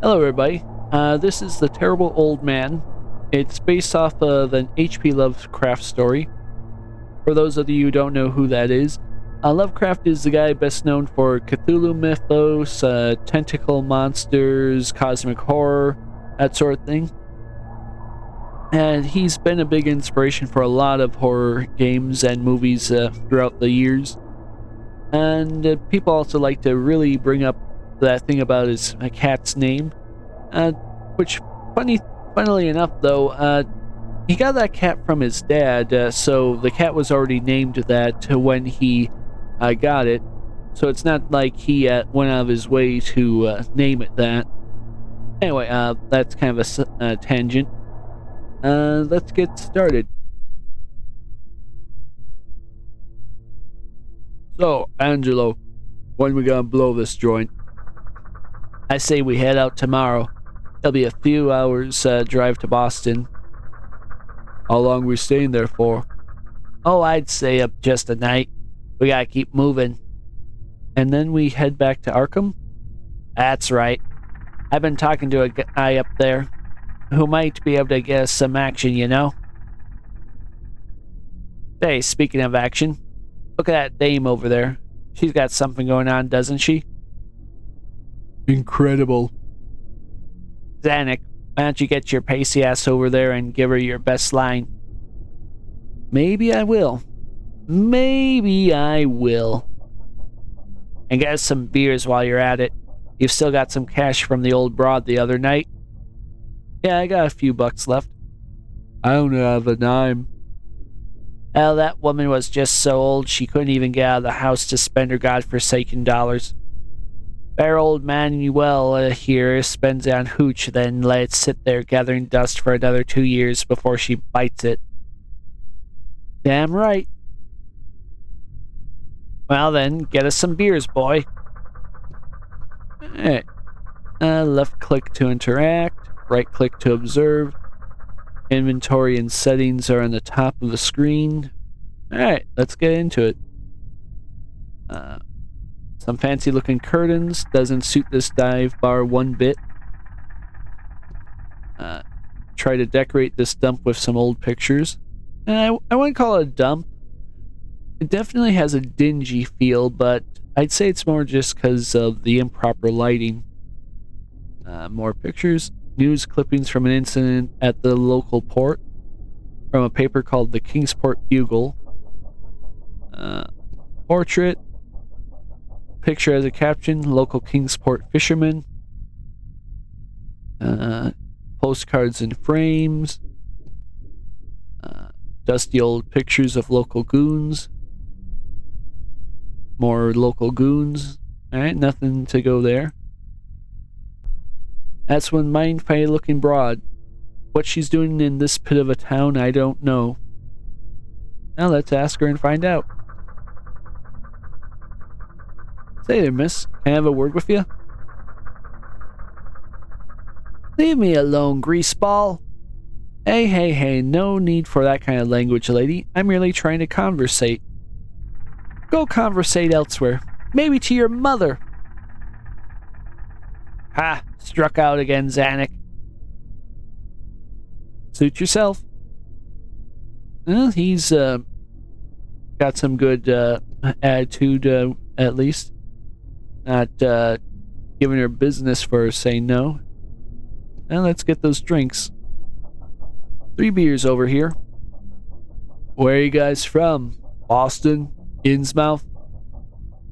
Hello, everybody. This is The Terrible Old Man. It's based off of an H.P. Lovecraft story. For those of you who don't know who that is, Lovecraft is the guy best known for Cthulhu mythos, tentacle monsters, cosmic horror, that sort of thing. And he's been a big inspiration for a lot of horror games and movies throughout the years. And people also like to really bring up that thing about his cat's name. Which, funnily enough, though, he got that cat from his dad, so the cat was already named that when he got it. So it's not like he went out of his way to name it that. Anyway, that's kind of a tangent. Let's get started. So, Angelo, when we gonna blow this joint? I say we head out tomorrow. It'll be a few hours drive to Boston. How long we staying there for? Oh, I'd say up just a night. We gotta keep moving. And then we head back to Arkham? That's right. I've been talking to a guy up there who might be able to get us some action, you know? Hey, speaking of action, look at that dame over there. She's got something going on, doesn't she? Incredible. Zanuck, why don't you get your pacey ass over there and give her your best line? Maybe I will. Maybe I will. And get us some beers while you're at it. You've still got some cash from the old broad the other night? Yeah, I got a few bucks left. I don't have a dime. Well, that woman was just so old she couldn't even get out of the house to spend her godforsaken dollars. Fair old Manuel here spends it on hooch, then let it sit there gathering dust for another 2 years before she bites it. Damn right. Well then, get us some beers, boy. Alright. Left click to interact, right click to observe. Inventory and settings are on the top of the screen. Alright, let's get into it. Some fancy looking curtains. Doesn't suit this dive bar one bit. Try to decorate this dump with some old pictures. I wouldn't call it a dump. It definitely has a dingy feel, but I'd say it's more just because of the improper lighting. More pictures. News clippings from an incident at the local port. From a paper called the Kingsport Bugle. Portrait. Picture as a caption, local Kingsport fisherman. Postcards in frames. Dusty old pictures of local goons. More local goons. Alright, nothing to go there. That's one mind-fighting looking broad. What she's doing in this pit of a town, I don't know. Now let's ask her and find out. Say there, miss. Can I have a word with you? Leave me alone, greaseball. Hey, no need for that kind of language, lady. I'm merely trying to conversate. Go conversate elsewhere. Maybe to your mother. Ha! Struck out again, Zanuck. Suit yourself. Well, he's got some good attitude, at least. Not giving her business for saying no. Now let's get those drinks. 3 beers over here. Where are you guys from? Boston? Innsmouth?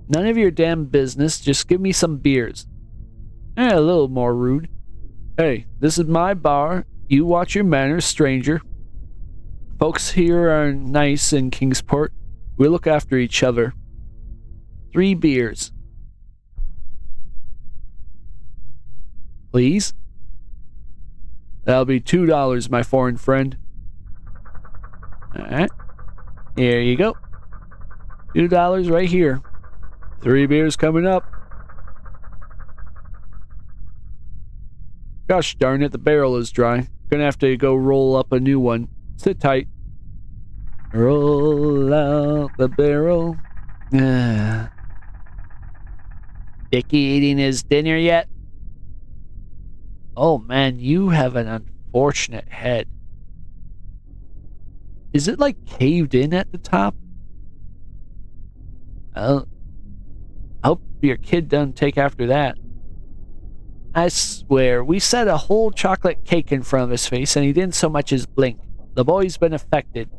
None of your damn business. Just give me some beers. A little more rude. Hey, this is my bar. You watch your manners, stranger. Folks here are nice in Kingsport. We look after each other. 3 beers. Please? That'll be $2, my foreign friend. Alright. Here you go. $2 right here. 3 beers coming up. Gosh darn it, the barrel is dry. Gonna have to go roll up a new one. Sit tight. Roll out the barrel. Dickie eating his dinner yet? Oh man, you have an unfortunate head. Is it like caved in at the top? I hope your kid doesn't take after that. I swear, we set a whole chocolate cake in front of his face and he didn't so much as blink. The boy's been affected.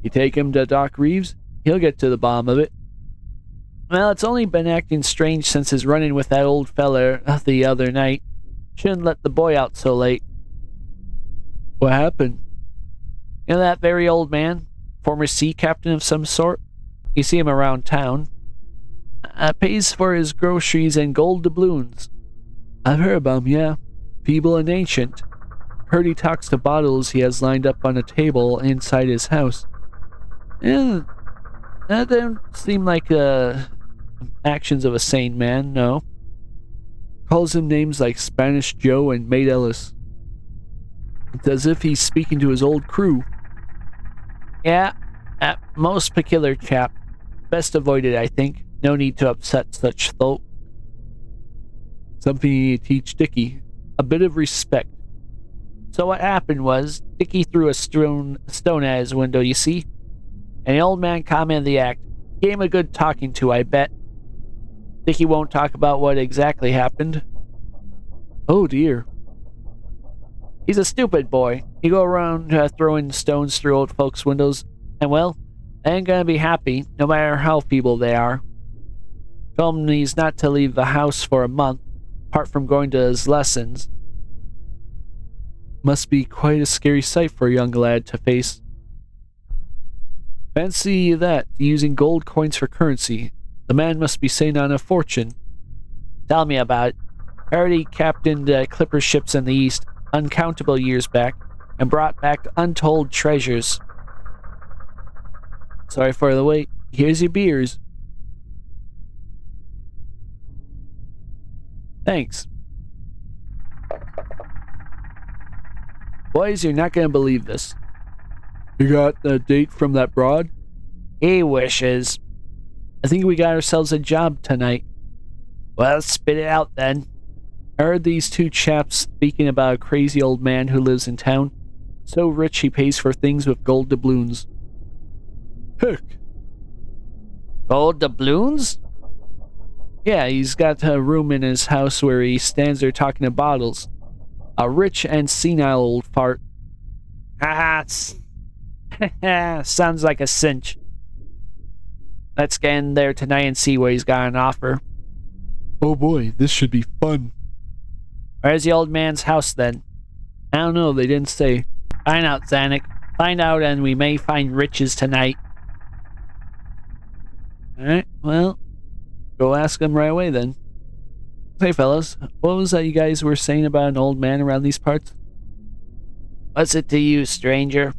You take him to Doc Reeves, he'll get to the bottom of it. Well, it's only been acting strange since his run-in with that old feller the other night. Shouldn't let the boy out so late. What happened? You know that very old man? Former sea captain of some sort? You see him around town. Pays for his groceries in gold doubloons. I've heard about him, yeah. Feeble and ancient. Heard he talks to bottles he has lined up on a table inside his house. Yeah, that don't seem like actions of a sane man, no. Calls him names like Spanish Joe and Maid Ellis. It's as if he's speaking to his old crew. Yeah, most peculiar chap. Best avoided, I think. No need to upset such folk. Something you teach Dickie. A bit of respect. So what happened was, Dickie threw a stone at his window, you see? And the old man commented the act. Gave him a good talking to, I bet. Dickie won't talk about what exactly happened. Oh dear. He's a stupid boy. He go around throwing stones through old folks' windows, and well, they ain't gonna be happy, no matter how feeble they are. Told him he's not to leave the house for a month, apart from going to his lessons. Must be quite a scary sight for a young lad to face. Fancy that, using gold coins for currency. The man must be sitting on a fortune. Tell me about it. Heard he captained clipper ships in the East, uncountable years back, and brought back untold treasures. Sorry for the wait. Here's your beers. Thanks. Boys, you're not gonna believe this. You got the date from that broad? He wishes. I think we got ourselves a job tonight. Well, spit it out then. I heard these two chaps speaking about a crazy old man who lives in town. So rich he pays for things with gold doubloons. Heck. Gold doubloons? Yeah, he's got a room in his house where he stands there talking to bottles. A rich and senile old fart. Haha, sounds like a cinch. Let's get in there tonight and see what he's got on offer. Oh boy, this should be fun. Where's the old man's house then? I don't know, they didn't say. Find out, Zanuck. Find out and we may find riches tonight. Alright, well, go ask him right away then. Hey fellas, what was that you guys were saying about an old man around these parts? What's it to you, stranger?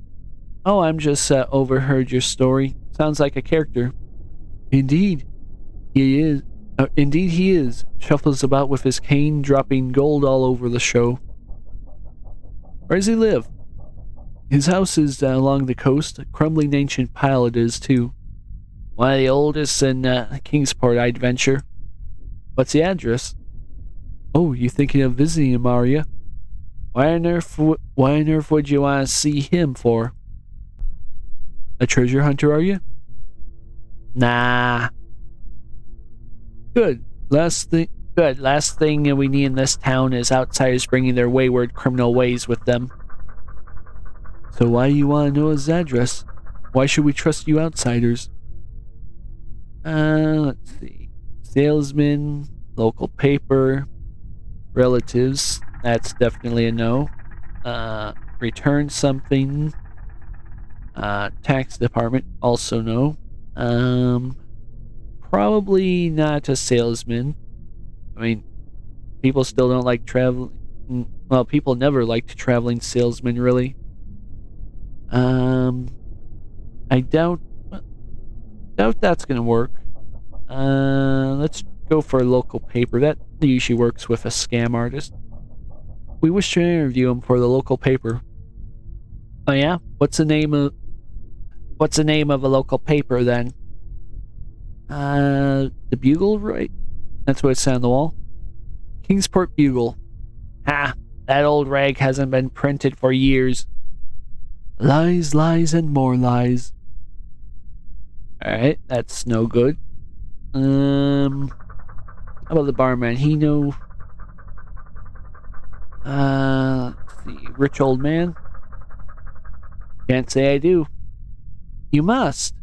Oh, I'm just overheard your story. Sounds like a character. Indeed, he is. Indeed he is. Shuffles about with his cane, dropping gold all over the show. Where does he live? His house is along the coast. A crumbling ancient pile it is, too. One of the oldest in Kingsport, I'd venture. What's the address? Oh, you thinking of visiting him, are you? Why on earth would you want to see him for? A treasure hunter, are you? Nah. Good. Last thing we need in this town is outsiders bringing their wayward criminal ways with them. So why do you want to know his address? Why should we trust you outsiders? Let's see. Salesman, local paper, relatives. That's definitely a no. Return something. Tax department, also no. Probably not a salesman. I mean, people still don't like traveling. Well, people never liked traveling salesmen, really. I doubt that's gonna work. Let's go for a local paper. That usually works with a scam artist. We wish to interview him for the local paper. Oh yeah? What's the name of a local paper then? The Bugle, right? That's what it's on the wall. Kingsport Bugle. Ha! That old rag hasn't been printed for years. Lies, lies, and more lies. Alright, that's no good. How about the barman? He know... let's see. Rich old man? Can't say I do. You must.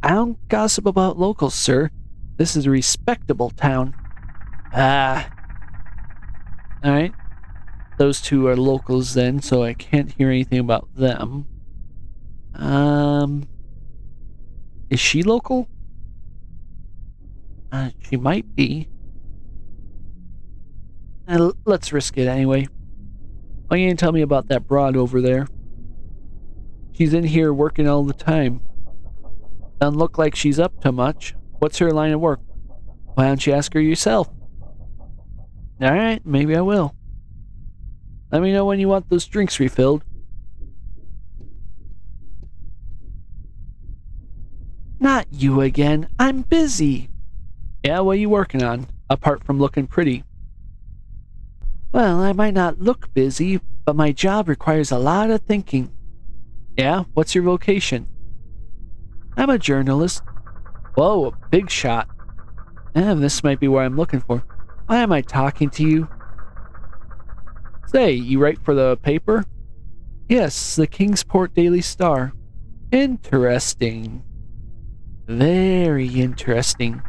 I don't gossip about locals, sir. This is a respectable town. Ah. Alright. Those two are locals then, so I can't hear anything about them. Is she local? She might be. Let's risk it anyway. Why can't you tell me about that broad over there? She's in here working all the time. Doesn't look like she's up to much. What's her line of work? Why don't you ask her yourself? Alright, maybe I will. Let me know when you want those drinks refilled. Not you again. I'm busy. Yeah, what are you working on, apart from looking pretty? Well, I might not look busy, but my job requires a lot of thinking. Yeah? What's your vocation? I'm a journalist. Whoa, a big shot. This might be what I'm looking for. Why am I talking to you? Say, you write for the paper? Yes, the Kingsport Daily Star. Interesting. Very interesting.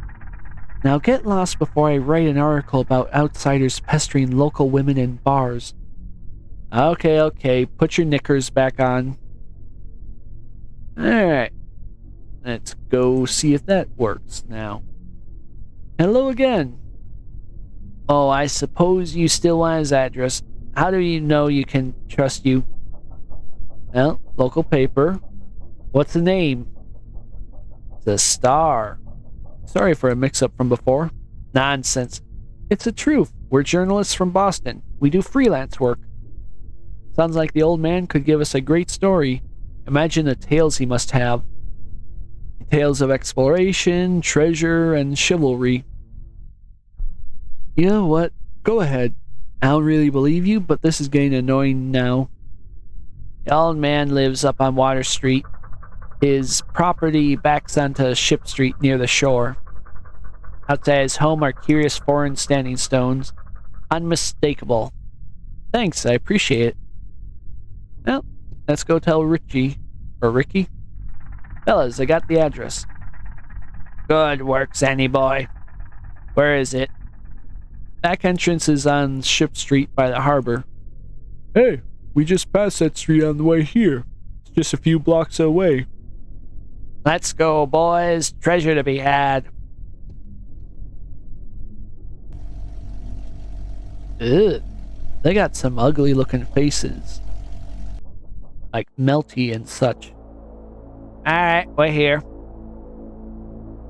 Now get lost before I write an article about outsiders pestering local women in bars. Okay, put your knickers back on. Alright. Let's go see if that works now. Hello again. Oh, I suppose you still want his address. How do you know you can trust you? Well, local paper. What's the name? The Star. Sorry for a mix-up from before. Nonsense. It's the truth. We're journalists from Boston. We do freelance work. Sounds like the old man could give us a great story. Imagine the tales he must have. Tales of exploration, treasure, and chivalry. You know what? Go ahead. I don't really believe you, but this is getting annoying now. The old man lives up on Water Street. His property backs onto Ship Street near the shore. Outside his home are curious foreign standing stones. Unmistakable. Thanks, I appreciate it. Well, let's go tell Richie. Or Ricky? Fellas, I got the address. Good work, Zanny boy. Where is it? Back entrance is on Ship Street by the harbor. Hey, we just passed that street on the way here. It's just a few blocks away. Let's go, boys. Treasure to be had. Ugh. They got some ugly looking faces. Like melty and such. Alright, we're here.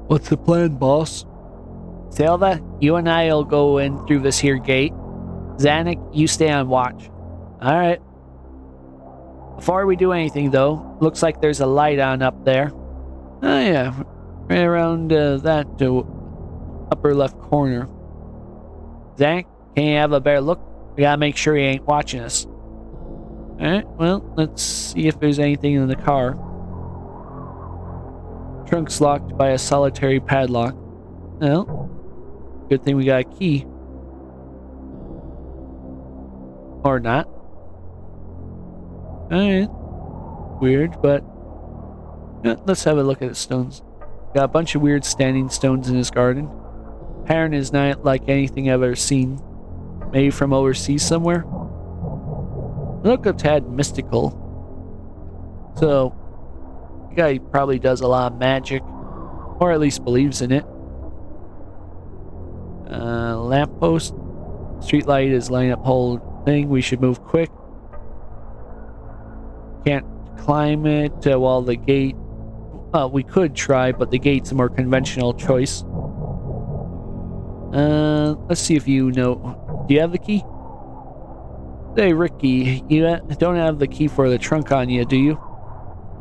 What's the plan, boss? Silva, you and I'll go in through this here gate. Zanuck, you stay on watch. Alright. Before we do anything, though, looks like there's a light on up there. Oh yeah, right around that upper left corner. Zanuck, can you have a better look? We gotta make sure he ain't watching us. Alright, well, let's see if there's anything in the car. Trunk's locked by a solitary padlock. Well, good thing we got a key. Or not. Alright. Weird, but let's have a look at the stones. Got a bunch of weird standing stones in his garden. Pattern is not like anything I've ever seen. Maybe from overseas somewhere? Look a tad mystical. So, the guy probably does a lot of magic. Or at least believes in it. Lamppost. Streetlight is lighting up whole thing. We should move quick. Can't climb it while the gate... we could try, but the gate's a more conventional choice. Let's see if you know... Do you have the key? Hey, Ricky, you don't have the key for the trunk on you, do you?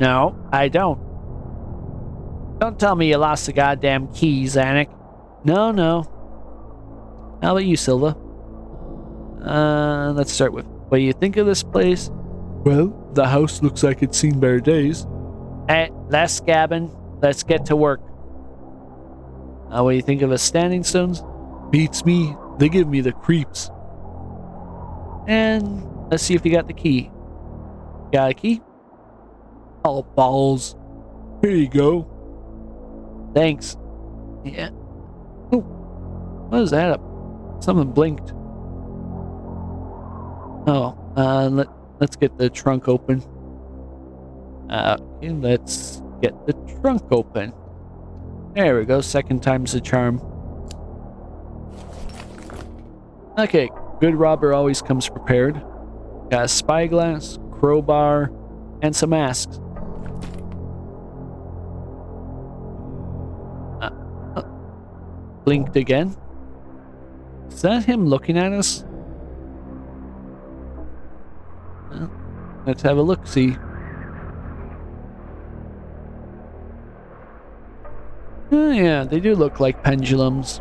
No, I don't. Don't tell me you lost the goddamn key, Zanuck. No. How about you, Silva? Let's start with what do you think of this place? Well, the house looks like it's seen better days. Hey, less gabbing. Let's get to work. What do you think of the standing stones? Beats me. They give me the creeps. And let's see if you got the key. Got a key? Oh, balls. Here you go. Thanks. Yeah. Oh, what is that? Something blinked. Oh, let's get the trunk open. Okay, let's get the trunk open. There we go. Second time's the charm. Okay, good robber always comes prepared. Got a spyglass, crowbar, and some masks. Blinked again. Is that him looking at us? Well, let's have a look-see. Oh, yeah, they do look like pendulums.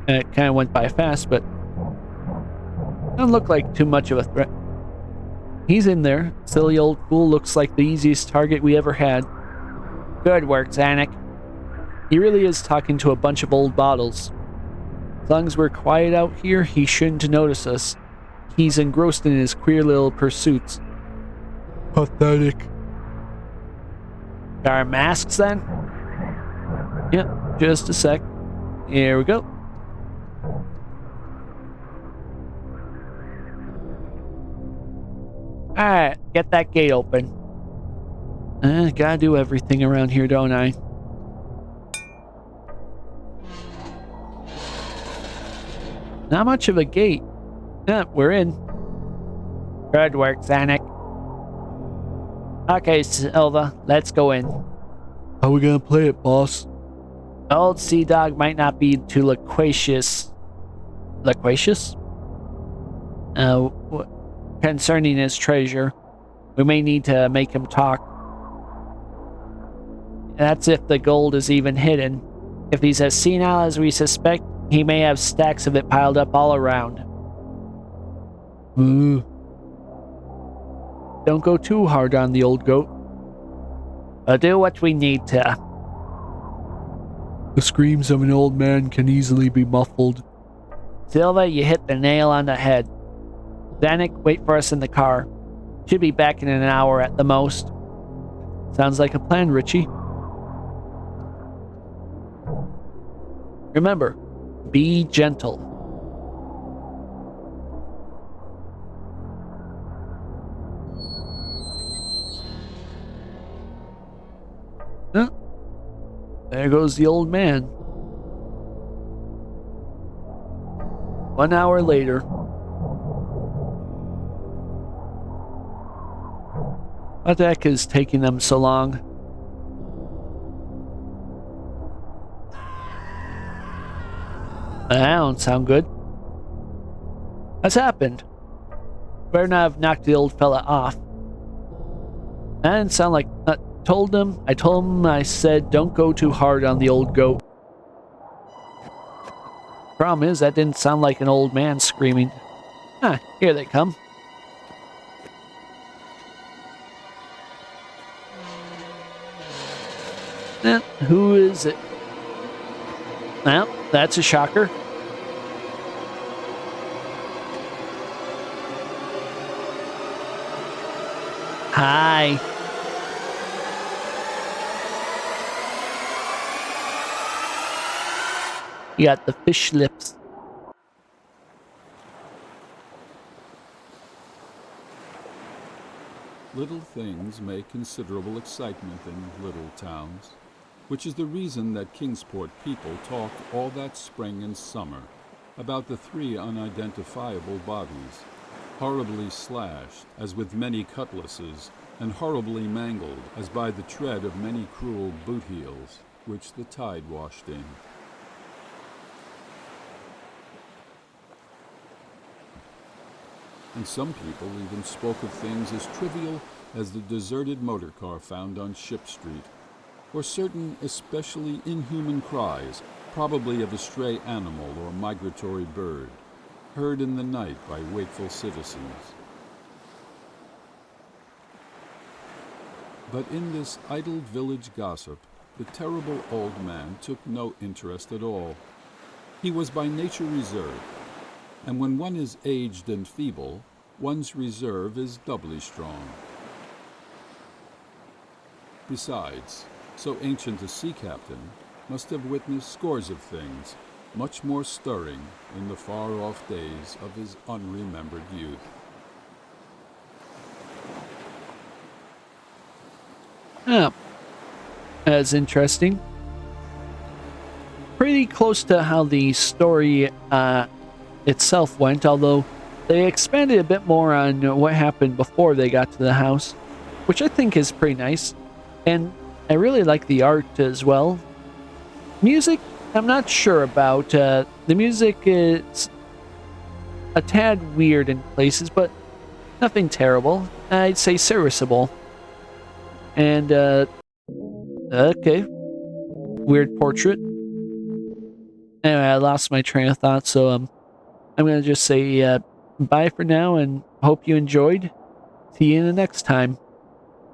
And it kind of went by fast, but don't look like too much of a threat. He's in there. Silly old fool looks like the easiest target we ever had. Good work, Zanuck. He really is talking to a bunch of old bottles. As long as we're quiet out here, he shouldn't notice us. He's engrossed in his queer little pursuits. Pathetic. Our masks then? Yep, just a sec. Here we go. Alright, get that gate open. Gotta do everything around here, don't I? Not much of a gate. Yeah, we're in. Good work, Zanuck. Okay, Silva, let's go in. How we gonna play it, boss? Old Sea Dog might not be too loquacious. Loquacious? Concerning his treasure. We may need to make him talk. That's if the gold is even hidden. If he's as senile as we suspect, he may have stacks of it piled up all around. Don't go too hard on the old goat. We'll do what we need to. The screams of an old man can easily be muffled. Silva, you hit the nail on the head. Zanuck, wait for us in the car. Should be back in an hour at the most. Sounds like a plan, Richie. Remember, be gentle. Huh? There goes the old man. 1 hour later. What the heck is taking them so long? That don't sound good. What's happened? Better not have knocked the old fella off. That didn't sound like... I told him I said don't go too hard on the old goat. Problem is, that didn't sound like an old man screaming. Here they come. Who is it? Well, that's a shocker. Hi. You got the fish lips. Little things make considerable excitement in little towns, which is the reason that Kingsport people talked all that spring and summer about the 3 unidentifiable bodies, horribly slashed as with many cutlasses, and horribly mangled as by the tread of many cruel boot heels, which the tide washed in. And some people even spoke of things as trivial as the deserted motor car found on Ship Street, or certain especially inhuman cries, probably of a stray animal or migratory bird, heard in the night by wakeful citizens. But in this idle village gossip, the terrible old man took no interest at all. He was by nature reserved, and when one is aged and feeble, one's reserve is doubly strong. Besides, so ancient a sea captain must have witnessed scores of things much more stirring in the far-off days of his unremembered youth. Ah, that's interesting. Pretty close to how the story itself went, although they expanded a bit more on what happened before they got to the house, which I think is pretty nice. And I really like the art as well. Music, I'm not sure about. The music is a tad weird in places, but nothing terrible. I'd say serviceable. And, okay. Weird portrait. Anyway, I lost my train of thought, so I'm gonna just say bye for now and hope you enjoyed. See you in the next time.